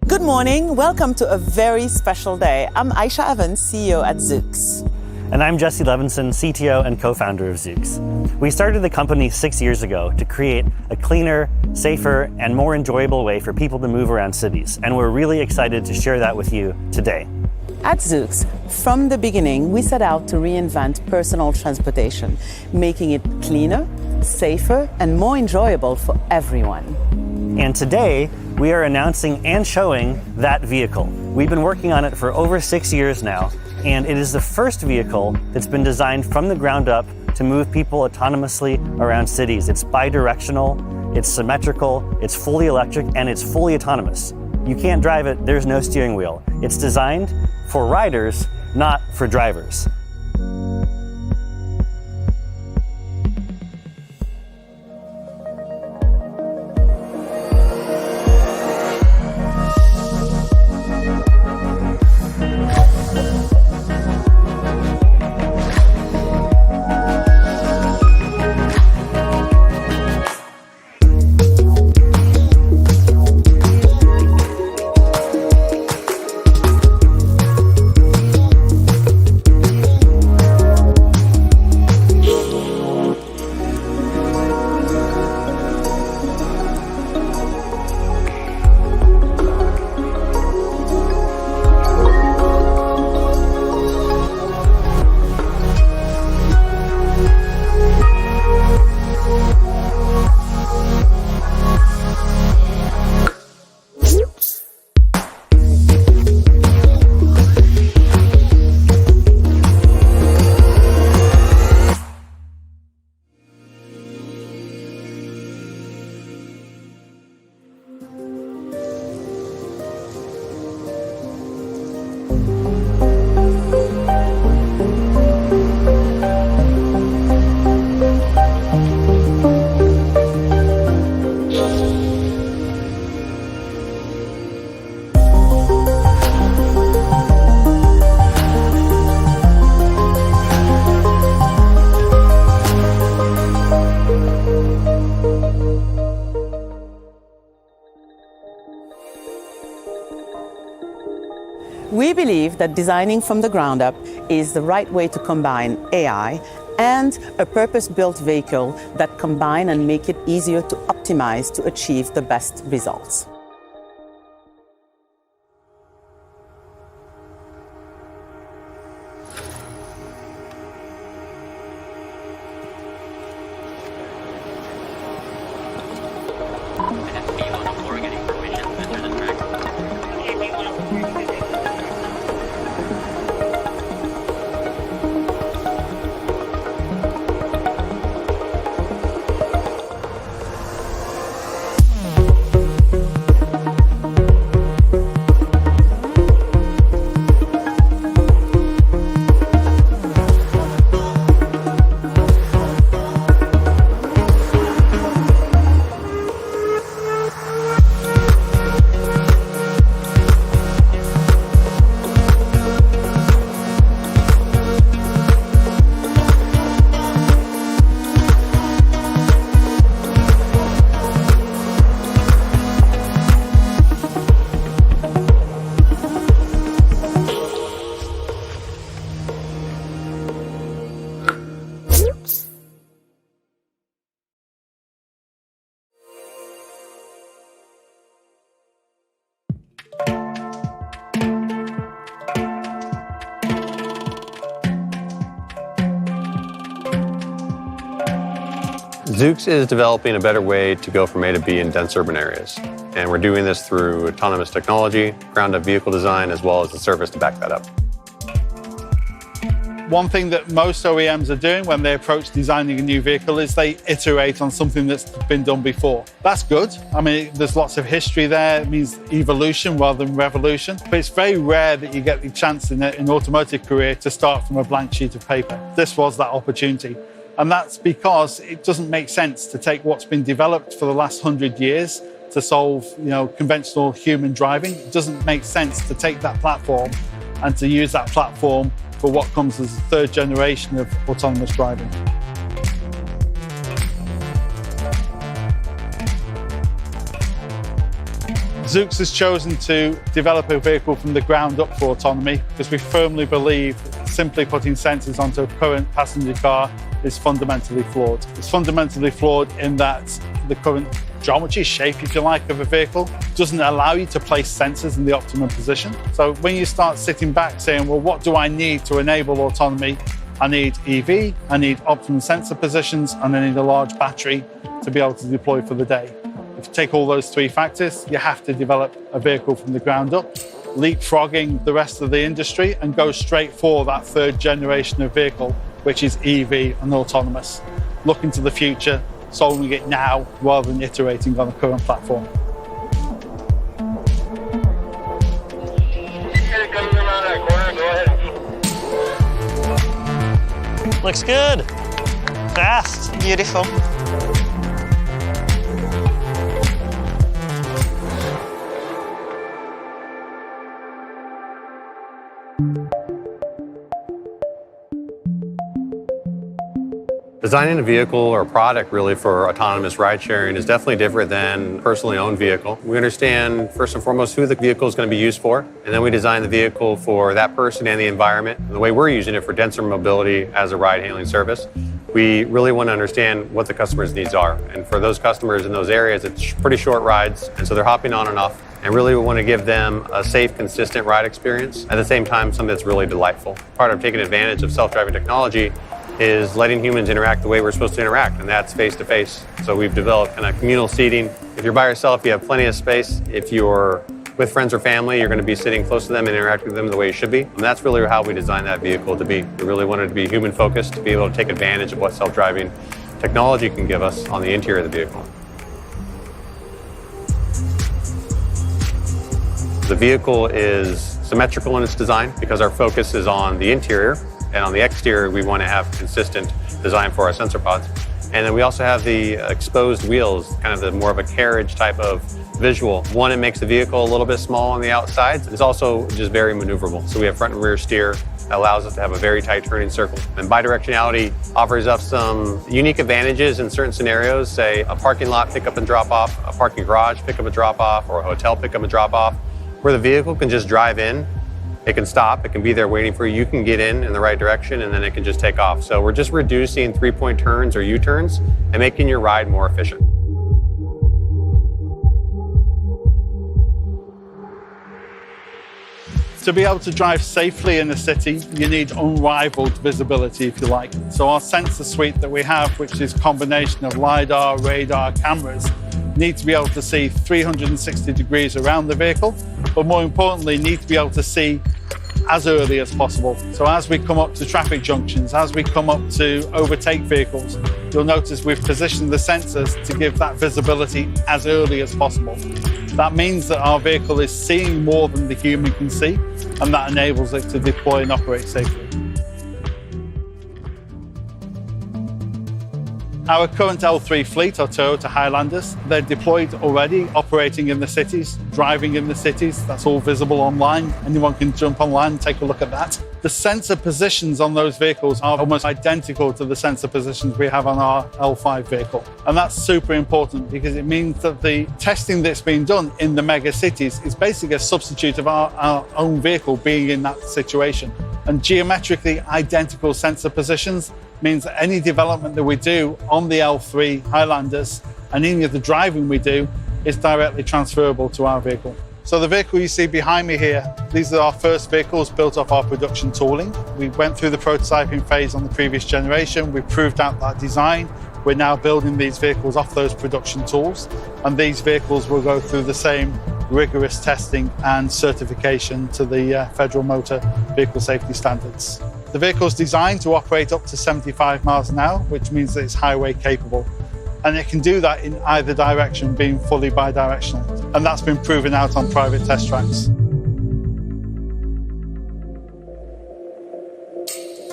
Good morning. Welcome to a very special day. I'm Aisha Evans, CEO at Zoox. And I'm Jesse Levinson, CTO and co-founder of Zoox. We started the company 6 years ago to create a cleaner, safer, and more enjoyable way for people to move around cities. And we're really excited to share that with you today. At Zoox, from the beginning, we set out to reinvent personal transportation, making it cleaner, safer, and more enjoyable for everyone. And today, we are announcing and showing that vehicle. We've been working on it for over 6 years now, and it is the first vehicle that's been designed from the ground up to move people autonomously around cities. It's bi-directional, it's symmetrical, it's fully electric, and it's fully autonomous. You can't drive it, there's no steering wheel. It's designed for riders, not for drivers. We believe that designing from the ground up is the right way to combine AI and a purpose-built vehicle that combine and make it easier to optimize to achieve the best results. Zoox is developing a better way to go from A to B in dense urban areas. And we're doing this through autonomous technology, ground-up vehicle design, as well as the service to back that up. One thing that most OEMs are doing when they approach designing a new vehicle is they iterate on something that's been done before. That's good. I mean, there's lots of history there. It means evolution rather than revolution. But it's very rare that you get the chance in an automotive career to start from a blank sheet of paper. This was that opportunity. And that's because it doesn't make sense to take what's been developed for the last 100 years to solve, conventional human driving. It doesn't make sense to take that platform and to use that platform for what comes as the third generation of autonomous driving. Zoox has chosen to develop a vehicle from the ground up for autonomy because we firmly believe that simply putting sensors onto a current passenger car is fundamentally flawed. It's fundamentally flawed in that the current geometry, shape, if you like, of a vehicle doesn't allow you to place sensors in the optimum position. So when you start sitting back saying, well, what do I need to enable autonomy? I need EV, I need optimum sensor positions, and I need a large battery to be able to deploy for the day. If you take all those three factors, you have to develop a vehicle from the ground up, leapfrogging the rest of the industry and go straight for that third generation of vehicle, which is EV and autonomous. Looking to the future, solving it now rather than iterating on the current platform. Looks good. Fast. Beautiful. Designing a vehicle or a product really for autonomous ride sharing is definitely different than a personally owned vehicle. We understand first and foremost who the vehicle is going to be used for, and then we design the vehicle for that person and the environment. And the way we're using it for denser mobility as a ride hailing service, we really want to understand what the customer's needs are. And for those customers in those areas, it's pretty short rides, and so they're hopping on and off. And really we want to give them a safe, consistent ride experience. At the same time, something that's really delightful. Part of taking advantage of self-driving technology is letting humans interact the way we're supposed to interact, and that's face-to-face. So we've developed kind of communal seating. If you're by yourself, you have plenty of space. If you're with friends or family, you're going to be sitting close to them and interact with them the way you should be. And that's really how we designed that vehicle to be. We really wanted to be human-focused, to be able to take advantage of what self-driving technology can give us on the interior of the vehicle. The vehicle is symmetrical in its design because our focus is on the interior, and on the exterior we want to have consistent design for our sensor pods. And then we also have the exposed wheels, kind of the more of a carriage type of visual. One, it makes the vehicle a little bit small on the outsides. It's also just very maneuverable. So we have front and rear steer that allows us to have a very tight turning circle. And bidirectionality offers us some unique advantages in certain scenarios, say a parking lot pickup and drop off, a parking garage pickup and drop off, or a hotel pickup and drop off, where the vehicle can just drive in. It can stop, it can be there waiting for you, you can get in the right direction, and then it can just take off. So we're just reducing three-point turns or U-turns and making your ride more efficient. To be able to drive safely in a city, you need unrivaled visibility, if you like. So our sensor suite that we have, which is a combination of LiDAR, radar, cameras, need to be able to see 360 degrees around the vehicle, but more importantly, need to be able to see as early as possible. So as we come up to traffic junctions, as we come up to overtake vehicles, you'll notice we've positioned the sensors to give that visibility as early as possible. That means that our vehicle is seeing more than the human can see, and that enables it to deploy and operate safely. Our current L3 fleet are Toyota Highlanders. They're deployed already, operating in the cities, driving in the cities. That's all visible online. Anyone can jump online and take a look at that. The sensor positions on those vehicles are almost identical to the sensor positions we have on our L5 vehicle. And that's super important because it means that the testing that's being done in the mega cities is basically a substitute of our own vehicle being in that situation. And geometrically identical sensor positions means that any development that we do on the L3 Highlanders and any of the driving we do is directly transferable to our vehicle. So the vehicle you see behind me here, these are our first vehicles built off our production tooling. We went through the prototyping phase on the previous generation. We proved out that design. We're now building these vehicles off those production tools, and these vehicles will go through the same rigorous testing and certification to the Federal Motor Vehicle Safety Standards. The vehicle is designed to operate up to 75 miles an hour, which means that it's highway capable. And it can do that in either direction, being fully bidirectional. And that's been proven out on private test tracks.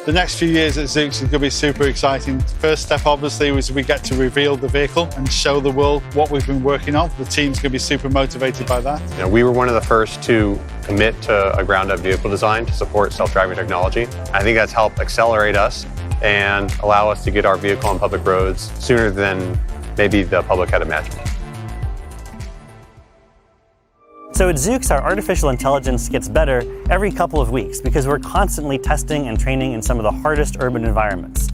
The next few years at Zoox is going to be super exciting. The first step, obviously, was we get to reveal the vehicle and show the world what we've been working on. The team's going to be super motivated by that. You know, we were one of the first to commit to a ground-up vehicle design to support self-driving technology. I think that's helped accelerate us and allow us to get our vehicle on public roads sooner than maybe the public had imagined. So at Zoox, our artificial intelligence gets better every couple of weeks because we're constantly testing and training in some of the hardest urban environments.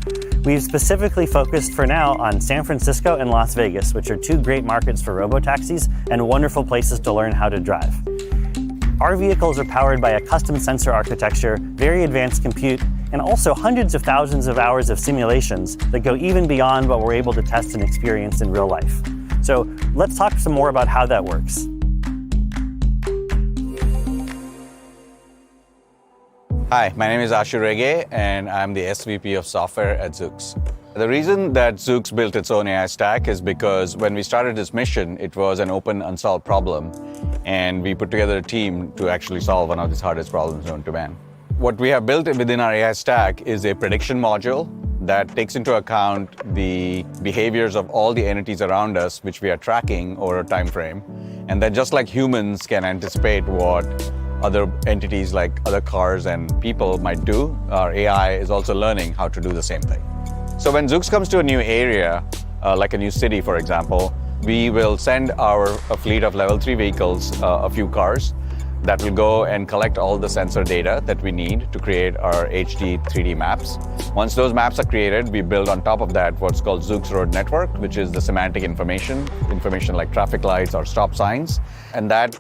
We've specifically focused for now on San Francisco and Las Vegas, which are two great markets for robotaxis and wonderful places to learn how to drive. Our vehicles are powered by a custom sensor architecture, very advanced compute, and also hundreds of thousands of hours of simulations that go even beyond what we're able to test and experience in real life. So let's talk some more about how that works. Hi, my name is Ashu Rege, and I'm the SVP of software at Zoox. The reason that Zoox built its own AI stack is because when we started this mission, it was an open, unsolved problem, and we put together a team to actually solve one of the hardest problems known to man. What we have built within our AI stack is a prediction module that takes into account the behaviors of all the entities around us, which we are tracking over a time frame, and then just like humans can anticipate what other entities like other cars and people might do, our AI is also learning how to do the same thing. So when Zoox comes to a new area, like a new city, for example, we will send a fleet of level 3 vehicles, a few cars, that will go and collect all the sensor data that we need to create our HD 3D maps. Once those maps are created, we build on top of that what's called Zoox Road Network, which is the semantic information like traffic lights or stop signs. And that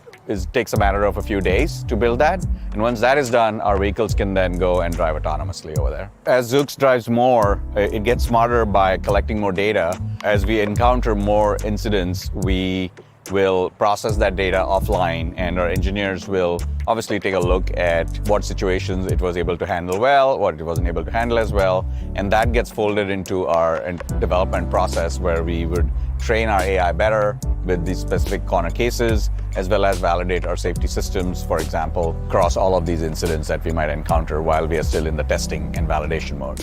takes a matter of a few days to build that. And once that is done, our vehicles can then go and drive autonomously over there. As Zoox drives more, it gets smarter by collecting more data. As we encounter more incidents, we will process that data offline, and our engineers will obviously take a look at what situations it was able to handle well, what it wasn't able to handle as well, and that gets folded into our development process where we would train our AI better with these specific corner cases, as well as validate our safety systems, for example, across all of these incidents that we might encounter while we are still in the testing and validation mode.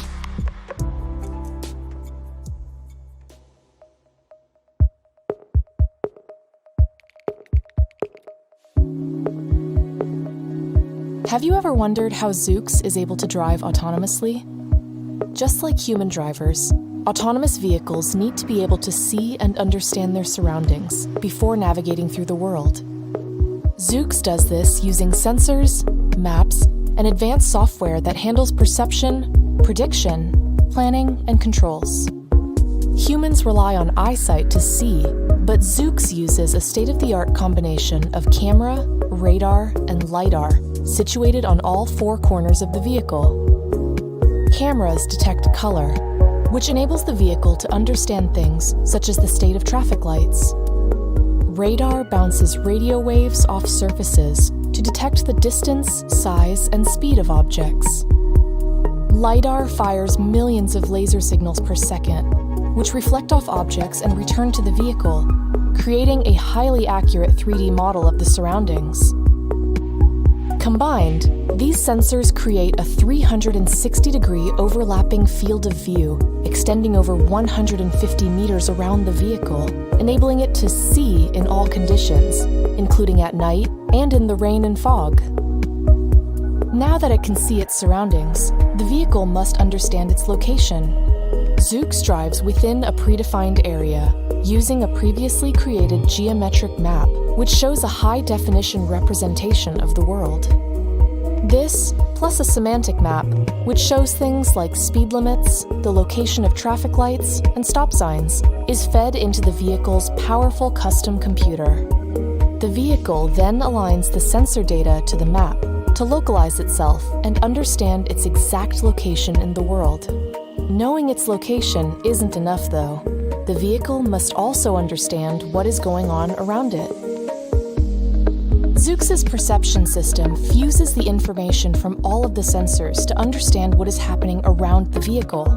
Have you ever wondered how Zoox is able to drive autonomously? Just like human drivers, autonomous vehicles need to be able to see and understand their surroundings before navigating through the world. Zoox does this using sensors, maps, and advanced software that handles perception, prediction, planning, and controls. Humans rely on eyesight to see, but Zoox uses a state-of-the-art combination of camera, radar, and LiDAR situated on all 4 corners of the vehicle. Cameras detect color, which enables the vehicle to understand things such as the state of traffic lights. Radar bounces radio waves off surfaces to detect the distance, size, and speed of objects. LiDAR fires millions of laser signals per second, which reflect off objects and return to the vehicle, creating a highly accurate 3D model of the surroundings. Combined, these sensors create a 360-degree overlapping field of view, extending over 150 meters around the vehicle, enabling it to see in all conditions, including at night and in the rain and fog. Now that it can see its surroundings, the vehicle must understand its location. Zoox drives within a predefined area, using a previously created geometric map, which shows a high-definition representation of the world. This, plus a semantic map, which shows things like speed limits, the location of traffic lights, and stop signs, is fed into the vehicle's powerful custom computer. The vehicle then aligns the sensor data to the map to localize itself and understand its exact location in the world. Knowing its location isn't enough, though. The vehicle must also understand what is going on around it. Zoox's perception system fuses the information from all of the sensors to understand what is happening around the vehicle.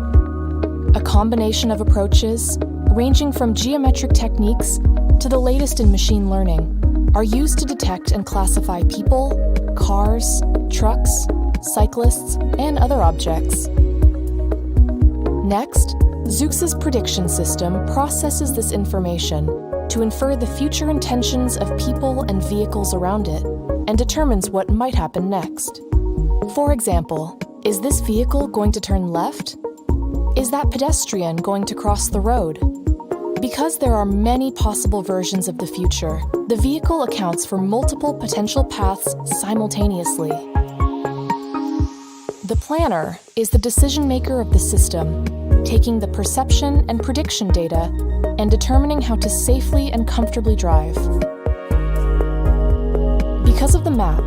A combination of approaches, ranging from geometric techniques to the latest in machine learning, are used to detect and classify people, cars, trucks, cyclists, and other objects. Next, Zoox's prediction system processes this information to infer the future intentions of people and vehicles around it and determines what might happen next. For example, is this vehicle going to turn left? Is that pedestrian going to cross the road? Because there are many possible versions of the future, the vehicle accounts for multiple potential paths simultaneously. The planner is the decision maker of the system, taking the perception and prediction data and determining how to safely and comfortably drive. Because of the map,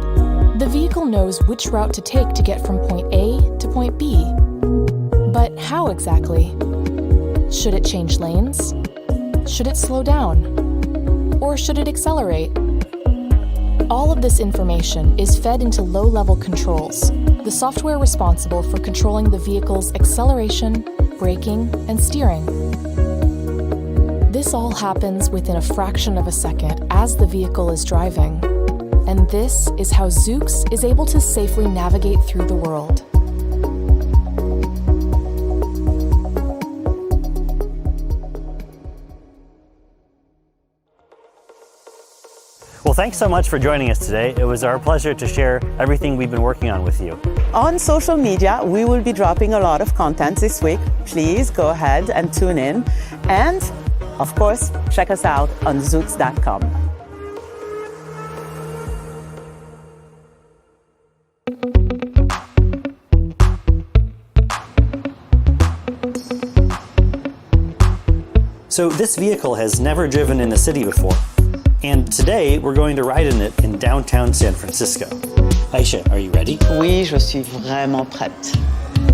the vehicle knows which route to take to get from point A to point B. But how exactly? Should it change lanes? Should it slow down? Or should it accelerate? All of this information is fed into low-level controls, the software responsible for controlling the vehicle's acceleration, braking, and steering. This all happens within a fraction of a second as the vehicle is driving. And this is how Zoox is able to safely navigate through the world. Well, thanks so much for joining us today. It was our pleasure to share everything we've been working on with you. On social media, we will be dropping a lot of content this week. Please go ahead and tune in. And, of course, check us out on Zoox.com. So this vehicle has never driven in the city before. And today, we're going to ride in it in downtown San Francisco. Aisha, are you ready? Oui, je suis vraiment prête.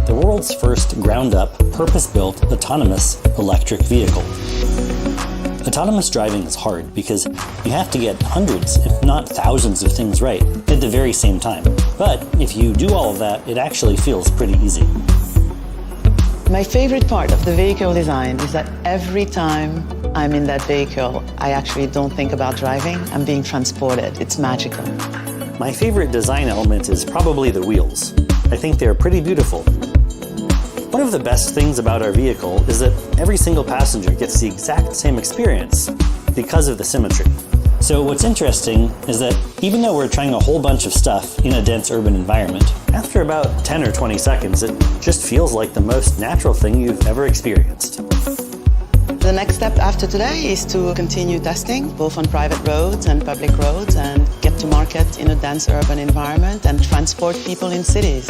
The world's first ground-up, purpose-built, autonomous electric vehicle. Autonomous driving is hard because you have to get hundreds, if not thousands of things right at the very same time. But if you do all of that, it actually feels pretty easy. My favorite part of the vehicle design is that every time I'm in that vehicle, I actually don't think about driving. I'm being transported. It's magical. My favorite design element is probably the wheels. I think they're pretty beautiful. One of the best things about our vehicle is that every single passenger gets the exact same experience because of the symmetry. So what's interesting is that even though we're trying a whole bunch of stuff in a dense urban environment, after about 10 or 20 seconds, it just feels like the most natural thing you've ever experienced. The next step after today is to continue testing, both on private roads and public roads, and get to market in a dense urban environment and transport people in cities.